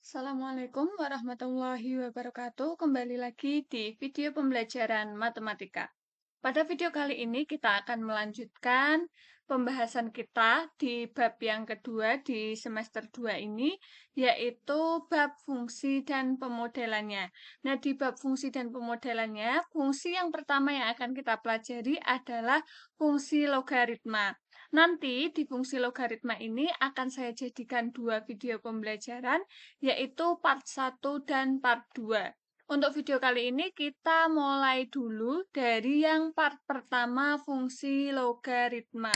Assalamualaikum warahmatullahi wabarakatuh. Kembali lagi di video pembelajaran matematika. Pada video kali ini kita akan melanjutkan pembahasan kita di bab yang kedua di semester 2 ini, yaitu bab fungsi dan pemodelannya. Nah, di bab fungsi dan pemodelannya, fungsi yang pertama yang akan kita pelajari adalah fungsi logaritma. Nanti di fungsi logaritma ini akan saya jadikan dua video pembelajaran, yaitu part 1 dan part 2. Untuk video kali ini kita mulai dulu dari yang part pertama fungsi logaritma.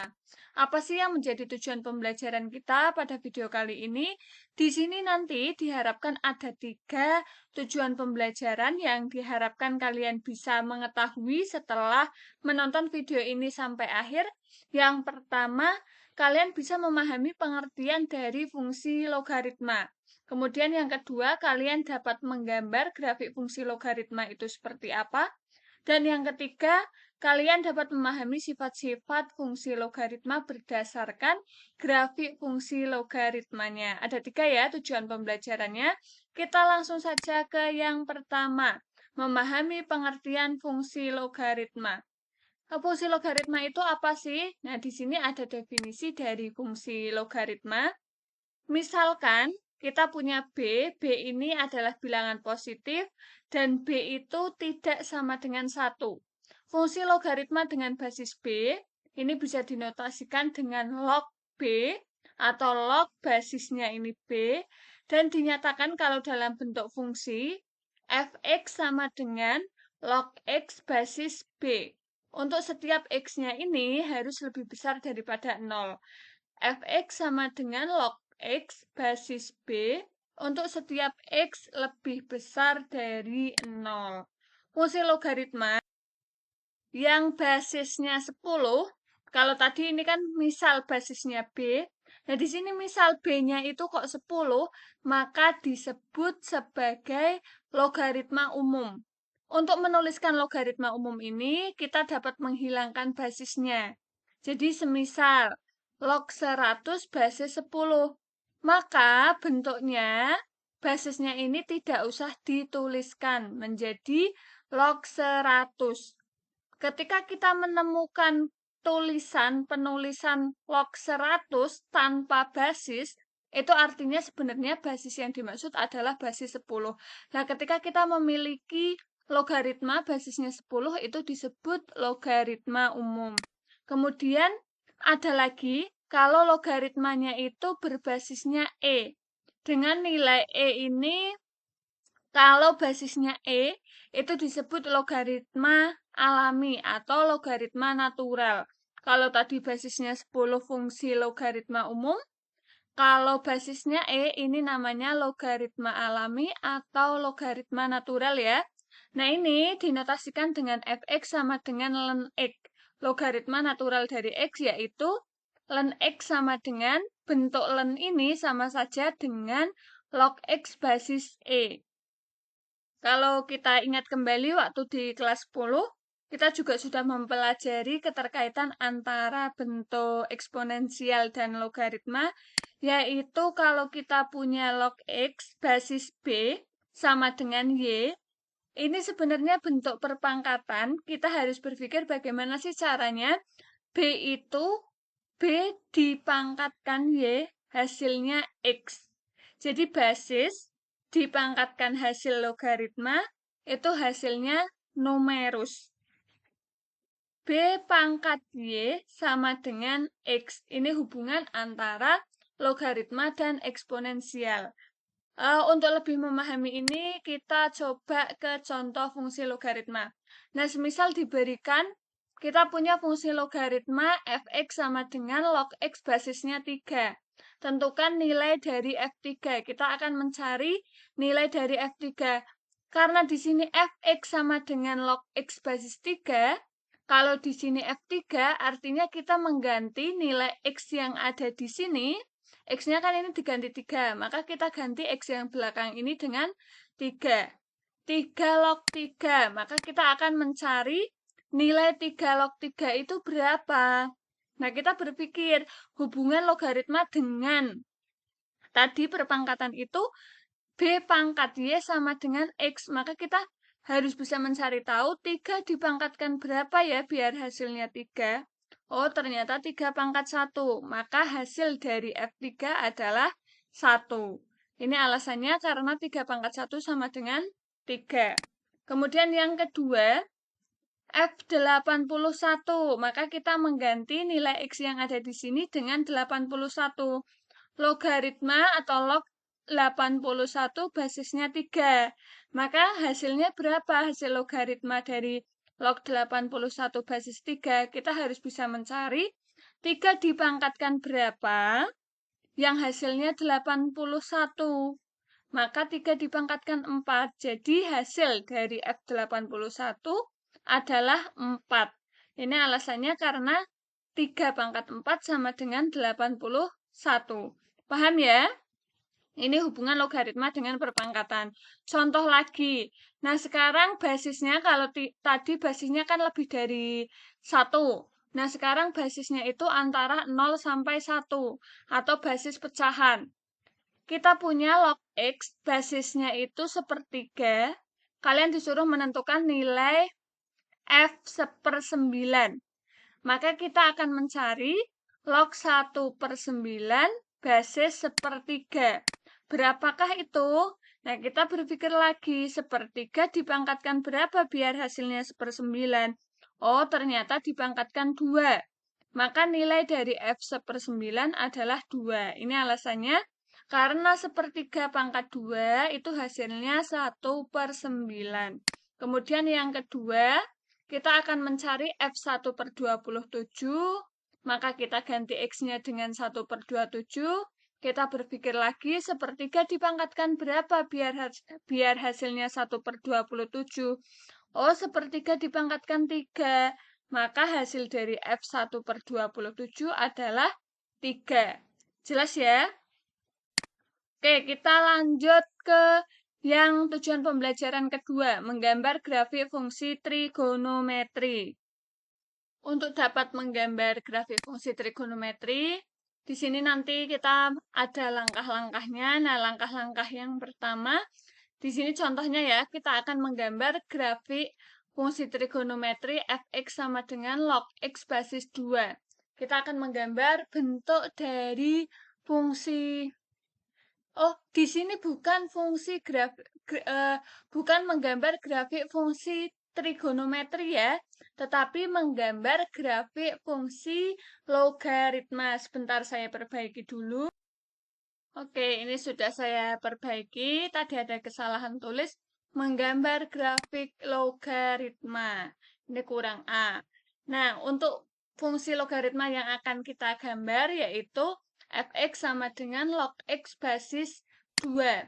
Apa sih yang menjadi tujuan pembelajaran kita pada video kali ini? Di sini nanti diharapkan ada 3 tujuan pembelajaran yang diharapkan kalian bisa mengetahui setelah menonton video ini sampai akhir. Yang pertama, kalian bisa memahami pengertian dari fungsi logaritma. Kemudian yang kedua, kalian dapat menggambar grafik fungsi logaritma itu seperti apa. Dan yang ketiga, kalian dapat memahami sifat-sifat fungsi logaritma berdasarkan grafik fungsi logaritmanya. Ada 3 ya tujuan pembelajarannya. Kita langsung saja ke yang pertama, memahami pengertian fungsi logaritma. Fungsi logaritma itu apa sih? Nah, di sini ada definisi dari fungsi logaritma. Misalkan kita punya B ini adalah bilangan positif, dan B itu tidak sama dengan 1. Fungsi logaritma dengan basis B, ini bisa dinotasikan dengan log B, atau log basisnya ini B, dan dinyatakan kalau dalam bentuk fungsi, fx sama dengan log x basis B. Untuk setiap x-nya ini harus lebih besar daripada 0. Fx sama dengan log X basis B untuk setiap X lebih besar dari 0. Fungsi logaritma yang basisnya 10, kalau tadi ini kan misal basisnya B, nah di sini misal B-nya itu kok 10, maka disebut sebagai logaritma umum. Untuk menuliskan logaritma umum ini, kita dapat menghilangkan basisnya. Jadi semisal log 100 basis 10, maka bentuknya basisnya ini tidak usah dituliskan menjadi log 100. Ketika kita menemukan penulisan log 100 tanpa basis, itu artinya sebenarnya basis yang dimaksud adalah basis 10. Nah, ketika kita memiliki logaritma basisnya 10, itu disebut logaritma umum. Kemudian ada lagi, kalau logaritmanya itu berbasisnya E. Dengan nilai E ini, kalau basisnya E, itu disebut logaritma alami atau logaritma natural. Kalau tadi basisnya 10 fungsi logaritma umum, kalau basisnya E, ini namanya logaritma alami atau logaritma natural ya. Nah, ini dinotasikan dengan fx sama dengan ln x. Logaritma natural dari x yaitu ln x sama dengan bentuk ln ini sama saja dengan log x basis E. Kalau kita ingat kembali waktu di kelas 10, kita juga sudah mempelajari keterkaitan antara bentuk eksponensial dan logaritma, yaitu kalau kita punya log x basis B sama dengan Y, ini sebenarnya bentuk perpangkatan. Kita harus berpikir bagaimana sih caranya B itu B dipangkatkan Y, hasilnya X. Jadi basis dipangkatkan hasil logaritma, itu hasilnya numerus. B pangkat Y sama dengan X. Ini hubungan antara logaritma dan eksponensial. Untuk lebih memahami ini, kita coba ke contoh fungsi logaritma. Nah, semisal diberikan, kita punya fungsi logaritma fx sama dengan log x basisnya 3. Tentukan nilai dari F3. Kita akan mencari nilai dari F3. Karena di sini fx sama dengan log x basis 3, kalau di sini F3 artinya kita mengganti nilai x yang ada di sini. X-nya kan ini diganti 3, maka kita ganti X yang belakang ini dengan 3. 3 log 3, maka kita akan mencari nilai 3 log 3 itu berapa. Nah, kita berpikir hubungan logaritma dengan tadi perpangkatan itu B pangkat Y sama dengan X. Maka kita harus bisa mencari tahu 3 dipangkatkan berapa ya biar hasilnya 3. Oh, ternyata 3 pangkat 1. Maka hasil dari F3 adalah 1. Ini alasannya karena 3 pangkat 1 sama dengan 3. Kemudian yang kedua, F81. Maka kita mengganti nilai X yang ada di sini dengan 81. Logaritma atau log 81 basisnya 3. Maka hasilnya berapa? Hasil logaritma dari log 81 basis 3. Kita harus bisa mencari 3 dipangkatkan berapa yang hasilnya 81. Maka 3 dipangkatkan 4. Jadi hasil dari F81 adalah 4. Ini alasannya karena 3 pangkat 4 sama dengan 81. Paham ya? Ini hubungan logaritma dengan perpangkatan. Contoh lagi. Nah, sekarang basisnya, kalau tadi basisnya kan lebih dari 1. Nah, sekarang basisnya itu antara 0 sampai 1. Atau basis pecahan. Kita punya log X, basisnya itu sepertiga. Kalian disuruh menentukan nilai F per 9. Maka kita akan mencari log 1 per 9 basis sepertiga. Berapakah itu? Nah, kita berpikir lagi, sepertiga dipangkatkan berapa biar hasilnya seper9? Oh, ternyata dipangkatkan 2. Maka nilai dari F seper 9 adalah 2. Ini alasannya, karena sepertiga pangkat 2 itu hasilnya 1 per 9. Kemudian yang kedua, kita akan mencari F1 per 27, maka kita ganti X-nya dengan 1 per 27. Kita berpikir lagi, sepertiga dipangkatkan berapa biar hasilnya 1 per 27. Oh, sepertiga dipangkatkan 3. Maka hasil dari F1 per 27 adalah 3. Jelas ya? Oke, kita lanjut ke yang tujuan pembelajaran kedua, menggambar grafik fungsi trigonometri. Untuk dapat menggambar grafik fungsi trigonometri, di sini nanti kita ada langkah-langkahnya. Nah, langkah-langkah yang pertama, di sini contohnya ya, kita akan menggambar grafik fungsi trigonometri fx sama dengan log x basis 2. Kita akan menggambar bentuk dari fungsi. Oh, di sini bukan fungsi bukan menggambar grafik fungsi trigonometri ya, tetapi menggambar grafik fungsi logaritma. Sebentar saya perbaiki dulu. Oke, ini sudah saya perbaiki. Tadi ada kesalahan tulis menggambar grafik logaritma. Ini kurang A. Nah, untuk fungsi logaritma yang akan kita gambar yaitu fx sama dengan log x basis 2.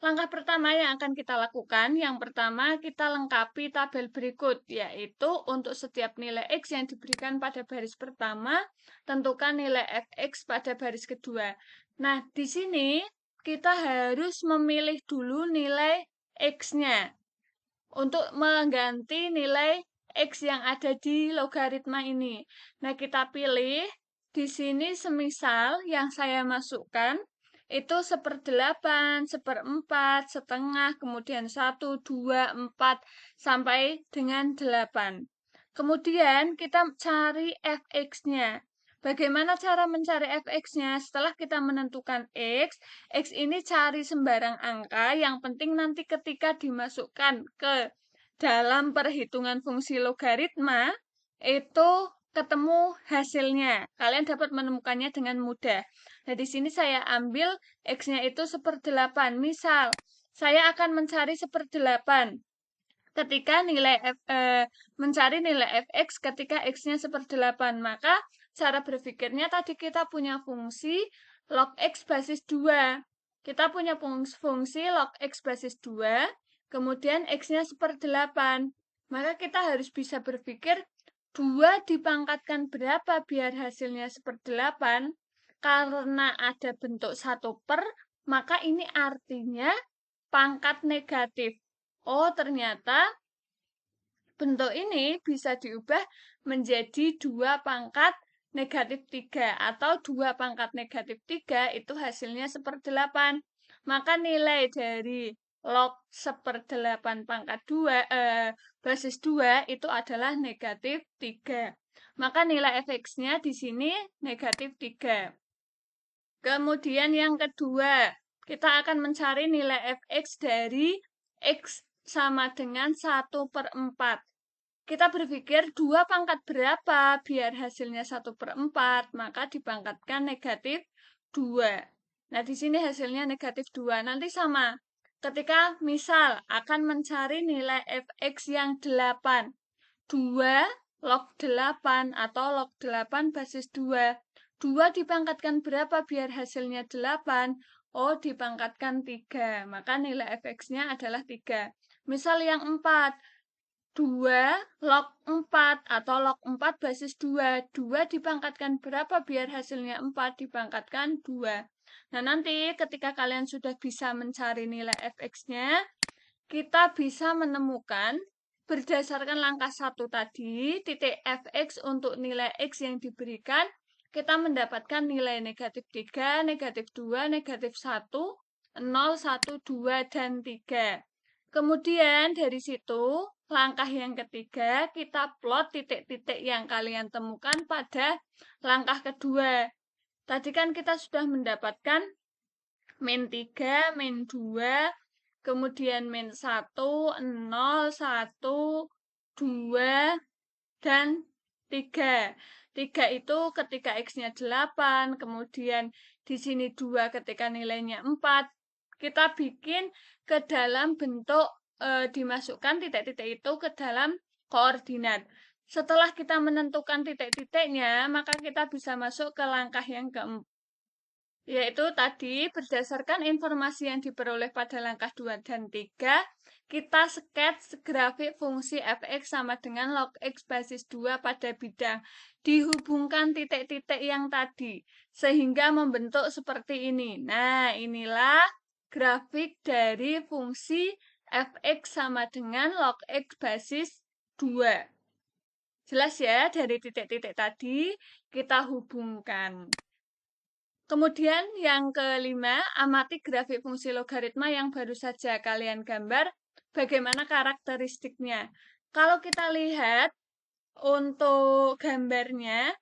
Langkah pertama yang akan kita lakukan, yang pertama kita lengkapi tabel berikut, yaitu untuk setiap nilai x yang diberikan pada baris pertama, tentukan nilai fx pada baris kedua. Nah, di sini kita harus memilih dulu nilai x-nya untuk mengganti nilai x yang ada di logaritma ini. Nah, kita pilih di sini semisal yang saya masukkan itu 1/8, 1/4, setengah, kemudian 1, 2, 4, sampai dengan 8. Kemudian kita cari fx-nya. Bagaimana cara mencari fx-nya? Setelah kita menentukan x ini cari sembarang angka, yang penting nanti ketika dimasukkan ke dalam perhitungan fungsi logaritma, itu ketemu hasilnya. Kalian dapat menemukannya dengan mudah. Nah, di sini saya ambil X-nya itu 1/8. Misal, saya akan mencari 1/8. Ketika mencari nilai fx ketika x-nya 1/8, maka cara berpikirnya tadi kita punya fungsi log x basis 2. Kita punya fungsi log x basis 2, kemudian x-nya 1/8. Maka kita harus bisa berpikir 2 dipangkatkan berapa biar hasilnya 1/8. Karena ada bentuk 1 per, maka ini artinya pangkat negatif. Oh, ternyata bentuk ini bisa diubah menjadi 2 pangkat negatif 3, atau 2 pangkat negatif 3 itu hasilnya 1/8. maka nilai dari log 1/8 pangkat 2, basis 2 itu adalah negatif 3. Maka nilai fx-nya di sini negatif 3. Kemudian yang kedua, kita akan mencari nilai fx dari x sama dengan 1/4. Kita berpikir 2 pangkat berapa biar hasilnya 1/4, maka dipangkatkan negatif 2. Nah, di sini hasilnya negatif 2. Nanti sama. Ketika misal akan mencari nilai fx yang 8. 2 log 8 atau log 8 basis 2. 2 dipangkatkan berapa biar hasilnya 8? Oh, dipangkatkan 3. Maka nilai fx-nya adalah 3. Misal yang 4. 2 log 4 atau log 4 basis 2. 2 dipangkatkan berapa biar hasilnya 4? Dipangkatkan 2. Nah, nanti ketika kalian sudah bisa mencari nilai fx-nya, kita bisa menemukan berdasarkan langkah 1 tadi, titik fx untuk nilai x yang diberikan, kita mendapatkan nilai negatif 3, negatif 2, negatif 1, 0, 1, 2, dan 3. Kemudian dari situ, langkah yang ketiga, kita plot titik-titik yang kalian temukan pada langkah kedua. Tadi kan kita sudah mendapatkan min 3, min 2, kemudian min 1, 0, 1, 2, dan 3. 3 itu ketika x-nya 8, kemudian di sini 2 ketika nilainya 4. Kita bikin ke dalam bentuk dimasukkan titik-titik itu ke dalam koordinat. Setelah kita menentukan titik-titiknya, maka kita bisa masuk ke langkah yang keempat. Yaitu tadi berdasarkan informasi yang diperoleh pada langkah 2 dan 3, kita sketch grafik fungsi fx sama dengan log x basis 2 pada bidang. Dihubungkan titik-titik yang tadi, sehingga membentuk seperti ini. Nah, inilah grafik dari fungsi fx sama dengan log x basis 2. Jelas ya, dari titik-titik tadi kita hubungkan. Kemudian yang kelima, amati grafik fungsi logaritma yang baru saja kalian gambar, bagaimana karakteristiknya. Kalau kita lihat untuk gambarnya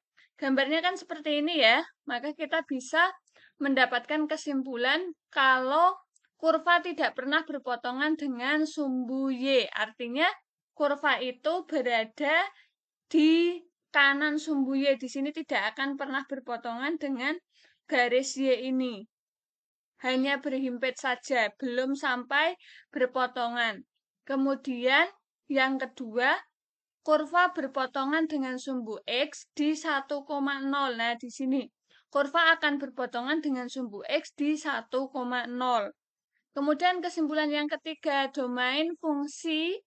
kan seperti ini ya, maka kita bisa mendapatkan kesimpulan kalau kurva tidak pernah berpotongan dengan sumbu Y. Artinya kurva itu berada di kanan sumbu Y. Di sini tidak akan pernah berpotongan dengan garis Y ini. Hanya berhimpit saja, belum sampai berpotongan. Kemudian yang kedua, kurva berpotongan dengan sumbu X di 1,0. Nah, di sini kurva akan berpotongan dengan sumbu X di 1,0. Kemudian kesimpulan yang ketiga, domain fungsi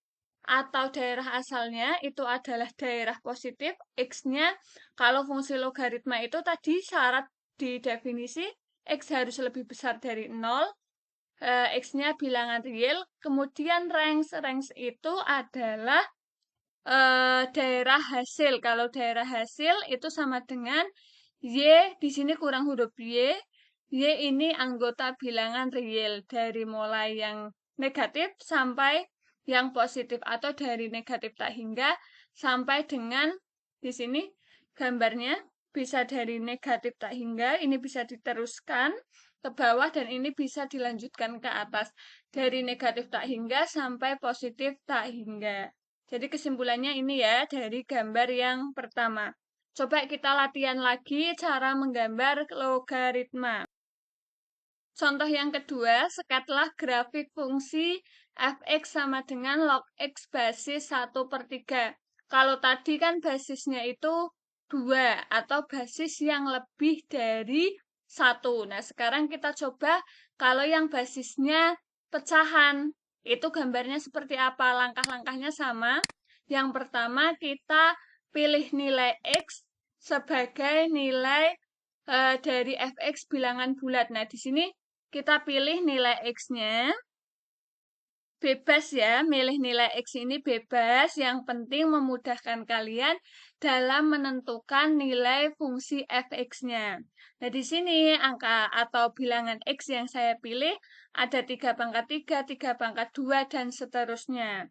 atau daerah asalnya itu adalah daerah positif. X-nya, kalau fungsi logaritma itu tadi syarat di definisi, X harus lebih besar dari 0. X-nya bilangan real. Kemudian range itu adalah daerah hasil. Kalau daerah hasil itu sama dengan Y, di sini kurang huruf Y. Y ini anggota bilangan real dari mulai yang negatif sampai yang positif atau dari negatif tak hingga sampai dengan di sini gambarnya bisa dari negatif tak hingga, ini bisa diteruskan ke bawah dan ini bisa dilanjutkan ke atas dari negatif tak hingga sampai positif tak hingga. Jadi kesimpulannya ini ya dari gambar yang pertama. Coba kita latihan lagi cara menggambar logaritma. Contoh yang kedua, sekatlah grafik fungsi fx sama dengan log x basis 1/3. Kalau tadi kan basisnya itu 2 atau basis yang lebih dari 1. Nah, sekarang kita coba kalau yang basisnya pecahan. Itu gambarnya seperti apa? Langkah-langkahnya sama. Yang pertama, kita pilih nilai x sebagai nilai dari fx bilangan bulat. Nah, di sini kita pilih nilai x-nya. Bebas ya, milih nilai x ini bebas. Yang penting memudahkan kalian dalam menentukan nilai fungsi fx-nya. Nah, di sini angka atau bilangan x yang saya pilih ada 3 pangkat 3, 3 pangkat 2, dan seterusnya.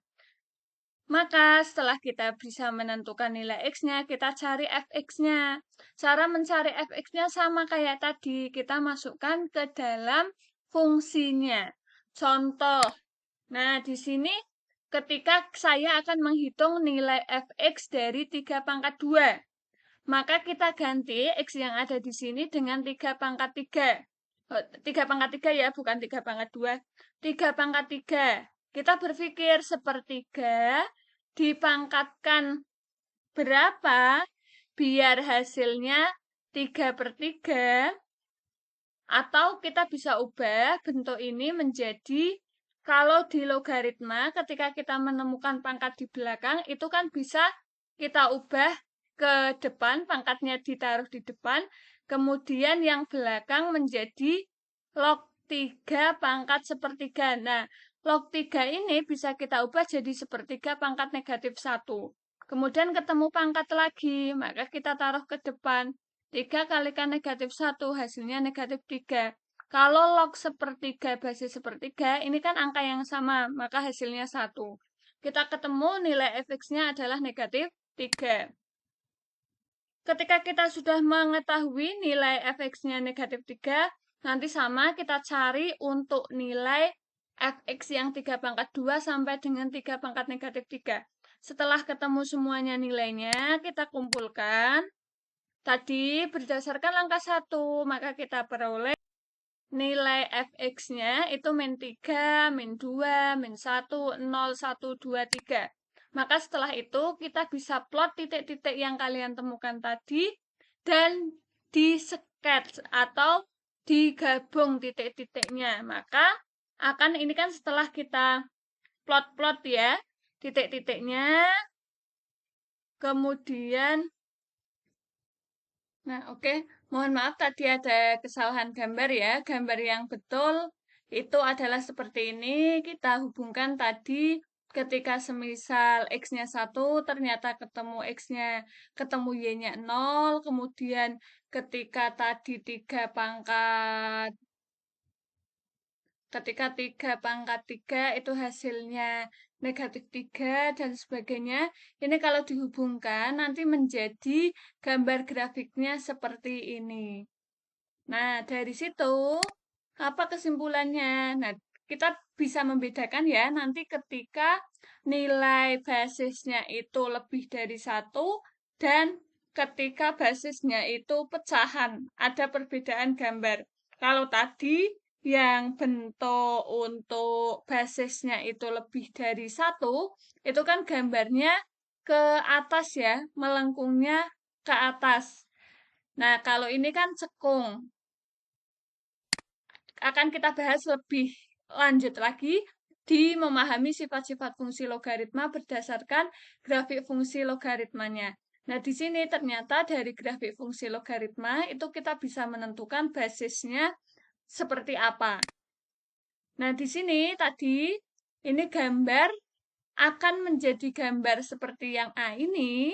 Maka setelah kita bisa menentukan nilai x-nya, kita cari fx-nya. Cara mencari fx-nya sama kayak tadi, kita masukkan ke dalam fungsinya. Contoh, nah di sini ketika saya akan menghitung nilai fx dari 3 pangkat 2, maka kita ganti x yang ada di sini dengan 3 pangkat 3. 3 pangkat 3 ya, bukan 3 pangkat 2. 3 pangkat 3. Kita berpikir sepertiga dipangkatkan berapa biar hasilnya 3/3, atau kita bisa ubah bentuk ini menjadi, kalau di logaritma ketika kita menemukan pangkat di belakang itu kan bisa kita ubah ke depan, pangkatnya ditaruh di depan, kemudian yang belakang menjadi log 3 pangkat sepertiga. Nah, log 3 ini bisa kita ubah jadi sepertiga pangkat negatif 1. Kemudian ketemu pangkat lagi, maka kita taruh ke depan. 3 kalikan negatif 1, hasilnya negatif 3. Kalau log sepertiga basis sepertiga, ini kan angka yang sama, maka hasilnya 1. Kita ketemu nilai fx-nya adalah negatif 3. Ketika kita sudah mengetahui nilai fx-nya negatif 3, nanti sama kita cari untuk nilai fx yang 3 pangkat 2 sampai dengan 3 pangkat negatif 3. Setelah ketemu semuanya nilainya, kita kumpulkan. Tadi berdasarkan angka 1, maka kita peroleh nilai fx-nya itu min 3, min 2, min 1, 0, 1, 2, 3. Maka setelah itu kita bisa plot titik-titik yang kalian temukan tadi dan di sketch atau digabung titik-titiknya. Maka akan ini kan setelah kita plot-plot ya titik-titiknya, kemudian nah, oke. Mohon maaf tadi ada kesalahan gambar ya. Gambar yang betul itu adalah seperti ini. Kita hubungkan tadi ketika semisal x-nya 1, ternyata ketemu x-nya, ketemu y-nya 0. Kemudian ketika tadi 3 pangkat, ketika 3 pangkat 3 itu hasilnya negatif 3 dan sebagainya. Ini kalau dihubungkan nanti menjadi gambar grafiknya seperti ini. Nah, dari situ apa kesimpulannya? Nah, kita bisa membedakan ya nanti ketika nilai basisnya itu lebih dari 1 dan ketika basisnya itu pecahan. Ada perbedaan gambar. Kalau tadi yang bentuk untuk basisnya itu lebih dari 1, itu kan gambarnya ke atas ya, melengkungnya ke atas. Nah, kalau ini kan cekung. Akan kita bahas lebih lanjut lagi di memahami sifat-sifat fungsi logaritma berdasarkan grafik fungsi logaritmanya. Nah, di sini ternyata dari grafik fungsi logaritma itu kita bisa menentukan basisnya seperti apa. Nah, di sini tadi ini gambar akan menjadi gambar seperti yang A ini,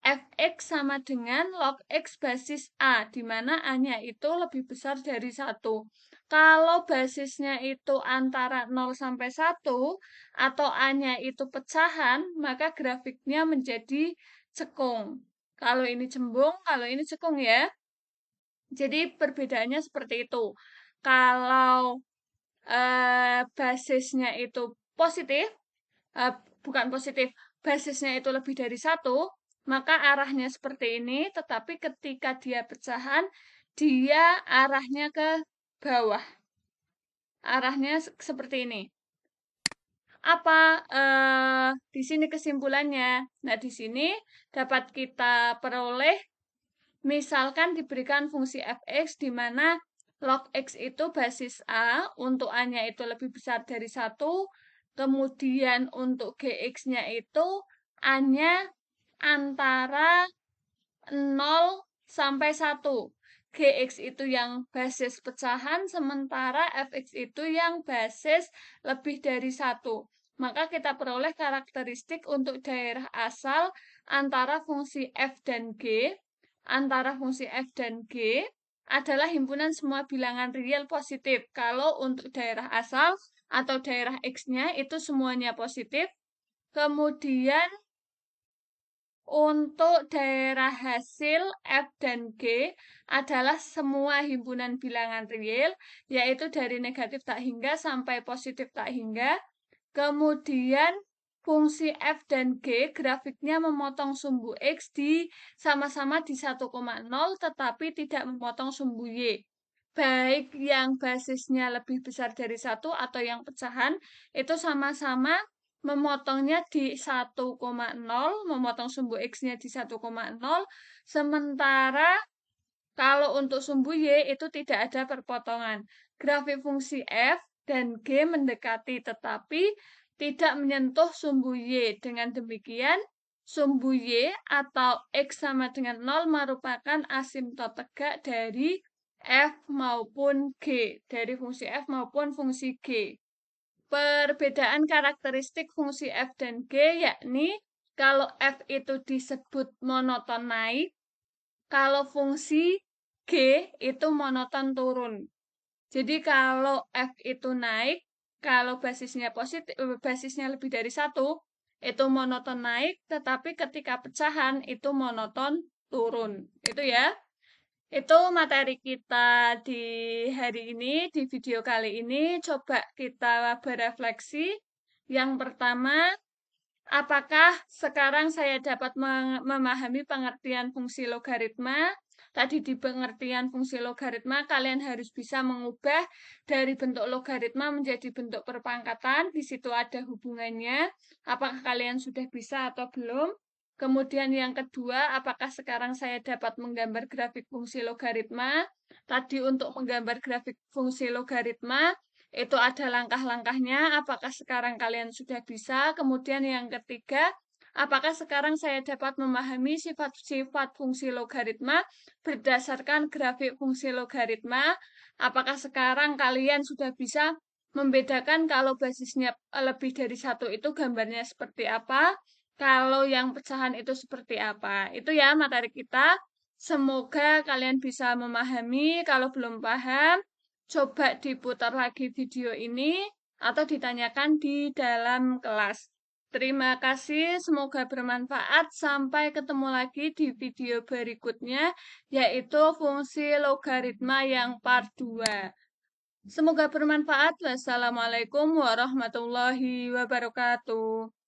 fx sama dengan log x basis A, di mana A-nya itu lebih besar dari 1. Kalau basisnya itu antara 0 sampai 1, atau A-nya itu pecahan, maka grafiknya menjadi cekung. Kalau ini cembung, kalau ini cekung ya. Jadi perbedaannya seperti itu. Kalau basisnya itu positif, bukan positif, basisnya itu lebih dari 1, maka arahnya seperti ini, tetapi ketika dia pecahan, dia arahnya ke bawah. Arahnya seperti ini. Apa di sini kesimpulannya? Nah, di sini dapat kita peroleh, misalkan diberikan fungsi fx di mana log x itu basis A, untuk A-nya itu lebih besar dari 1, kemudian untuk gx-nya itu A-nya antara 0 sampai 1. Gx itu yang basis pecahan, sementara fx itu yang basis lebih dari 1. maka kita peroleh karakteristik untuk daerah asal antara fungsi f dan g. Antara fungsi f dan g adalah himpunan semua bilangan real positif. Kalau untuk daerah asal atau daerah X-nya itu semuanya positif. Kemudian untuk daerah hasil F dan G adalah semua himpunan bilangan real, yaitu dari negatif tak hingga sampai positif tak hingga. Kemudian fungsi F dan G grafiknya memotong sumbu X sama-sama di 1,0 tetapi tidak memotong sumbu Y. Baik yang basisnya lebih besar dari 1 atau yang pecahan itu sama-sama memotongnya di 1,0, memotong sumbu X-nya di 1,0, sementara kalau untuk sumbu Y itu tidak ada perpotongan. Grafik fungsi F dan G mendekati tetapi tidak menyentuh sumbu Y. Dengan demikian, sumbu Y atau X sama dengan 0 merupakan asimtot tegak dari F maupun G, dari fungsi F maupun fungsi G. Perbedaan karakteristik fungsi F dan G yakni kalau F itu disebut monoton naik, kalau fungsi G itu monoton turun. Jadi kalau F itu naik, kalau basisnya positif, basisnya lebih dari 1, itu monoton naik, tetapi ketika pecahan itu monoton turun. Itu ya. Itu materi kita di hari ini, di video kali ini. Coba kita berefleksi. Yang pertama, apakah sekarang saya dapat memahami pengertian fungsi logaritma? Tadi di pengertian fungsi logaritma, kalian harus bisa mengubah dari bentuk logaritma menjadi bentuk perpangkatan. Di situ ada hubungannya. Apakah kalian sudah bisa atau belum? Kemudian yang kedua, apakah sekarang saya dapat menggambar grafik fungsi logaritma? Tadi untuk menggambar grafik fungsi logaritma, itu ada langkah-langkahnya. Apakah sekarang kalian sudah bisa? Kemudian yang ketiga, apakah sekarang saya dapat memahami sifat-sifat fungsi logaritma berdasarkan grafik fungsi logaritma? Apakah sekarang kalian sudah bisa membedakan kalau basisnya lebih dari 1 itu gambarnya seperti apa? Kalau yang pecahan itu seperti apa? Itu ya materi kita. Semoga kalian bisa memahami. Kalau belum paham, coba diputar lagi video ini atau ditanyakan di dalam kelas. Terima kasih, semoga bermanfaat. Sampai ketemu lagi di video berikutnya, yaitu fungsi logaritma yang part 2. Semoga bermanfaat. Wassalamualaikum warahmatullahi wabarakatuh.